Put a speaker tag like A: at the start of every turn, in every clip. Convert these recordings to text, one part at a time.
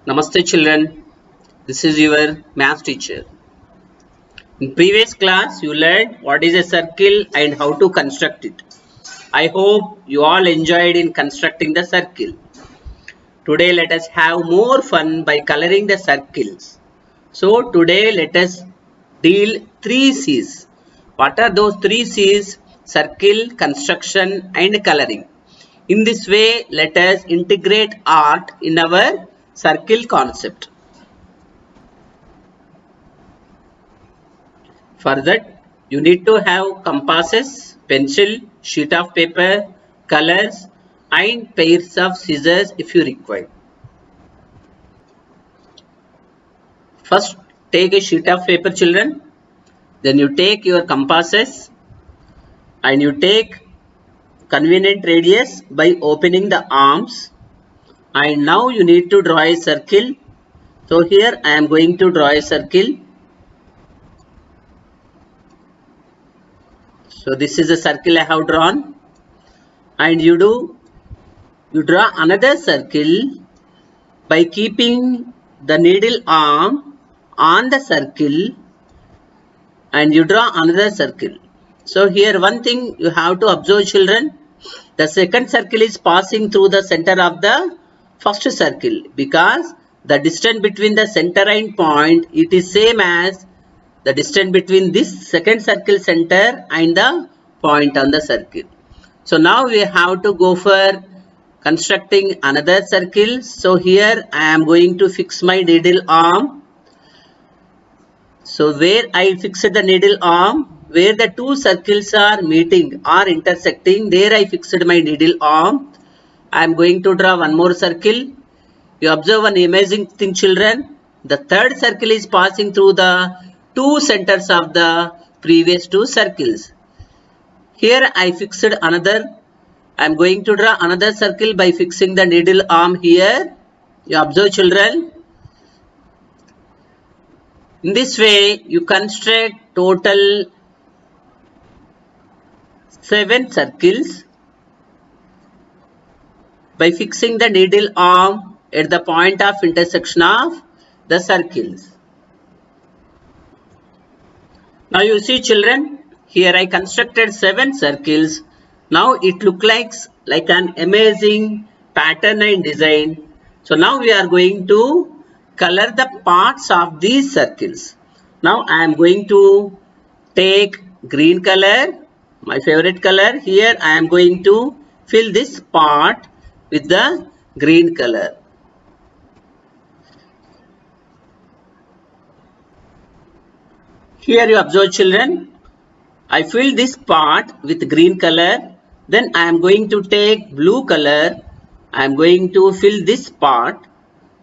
A: Namaste children, this is your math teacher. In previous class you learned what is a circle and how to construct it. I hope you all enjoyed in constructing the circle. Today let us have more fun by coloring the circles. So today let us deal 3 C's. What are those 3 C's? Circle, construction and coloring. In this way let us integrate art in our circle concept. For that, you need to have compasses, pencil, sheet of paper, colors and pairs of scissors if you require. First, take a sheet of paper children. Then you take your compasses and you take convenient radius by opening the arms. And now you need to draw a circle. So here I am going to draw a circle. So this is a circle I have drawn. And you draw another circle by keeping the needle arm on the circle and you draw another circle. So here one thing you have to observe children, the second circle is passing through the center of the first circle because the distance between the center and point it is same as the distance between this second circle center and the point on the circle. So now we have to go for constructing another circle. So here I am going to fix my needle arm. So where I fixed the needle arm, where the two circles are meeting or intersecting, there I fixed my needle arm. I am going to draw one more circle. You observe one amazing thing children. The third circle is passing through the two centers of the previous two circles. Here I fixed another. I am going to draw another circle by fixing the needle arm here. You observe children. In this way you construct total 7 circles by fixing the needle arm at the point of intersection of the circles. Now you see children, here I constructed 7 circles. Now it looks like an amazing pattern and design. So now we are going to color the parts of these circles. Now I am going to take green color, my favorite color. Here I am going to fill this part with the green color. Here you observe children, I fill this part with green color. Then I am going to take blue color. I am going to fill this part.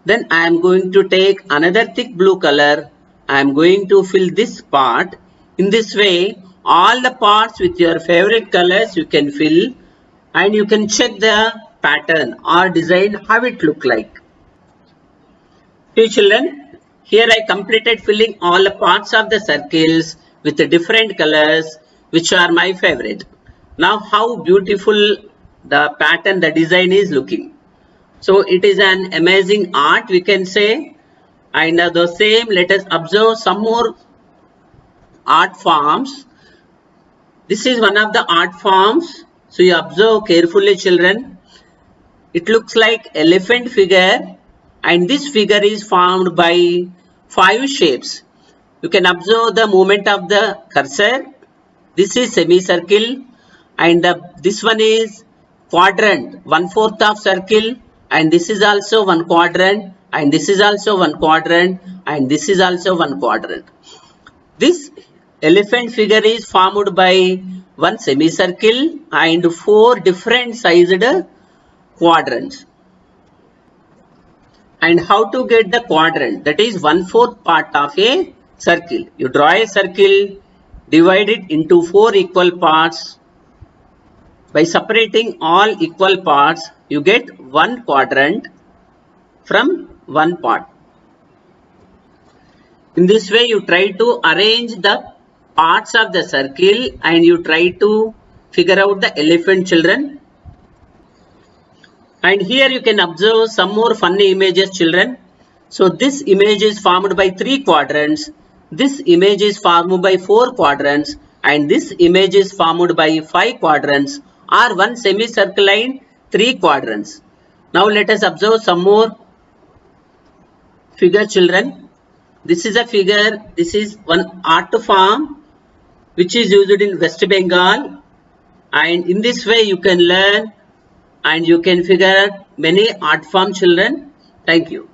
A: Then I am going to take another thick blue color. I am going to fill this part. In this way, all the parts with your favorite colors you can fill and you can check the pattern or design how it look like. See children, here I completed filling all the parts of the circles with the different colors which are my favorite. Now how beautiful the pattern, the design is looking. So it is an amazing art we can say, and the same let us observe some more art forms. This is one of the art forms. So you observe carefully children. It looks like elephant figure and this figure is formed by 5 shapes. You can observe the movement of the cursor. This is semicircle and this one is quadrant, 1/4 of circle, and this is also one quadrant, and this is also one quadrant, and this is also one quadrant. This elephant figure is formed by one semicircle and 4 different sized quadrants. And how to get the quadrant, that is 1/4 part of a circle. You draw a circle, divide it into 4 equal parts. By separating all equal parts, you get one quadrant from one part. In this way, you try to arrange the parts of the circle and you try to figure out the elephant children. And here you can observe some more funny images children. So this image is formed by 3 quadrants, this image is formed by 4 quadrants, and this image is formed by 5 quadrants or one semicircle line 3 quadrants. Now let us observe some more figure, children. This is a figure, this is one art form which is used in West Bengal, and in this way you can learn and you can figure out many art form, children. Thank you.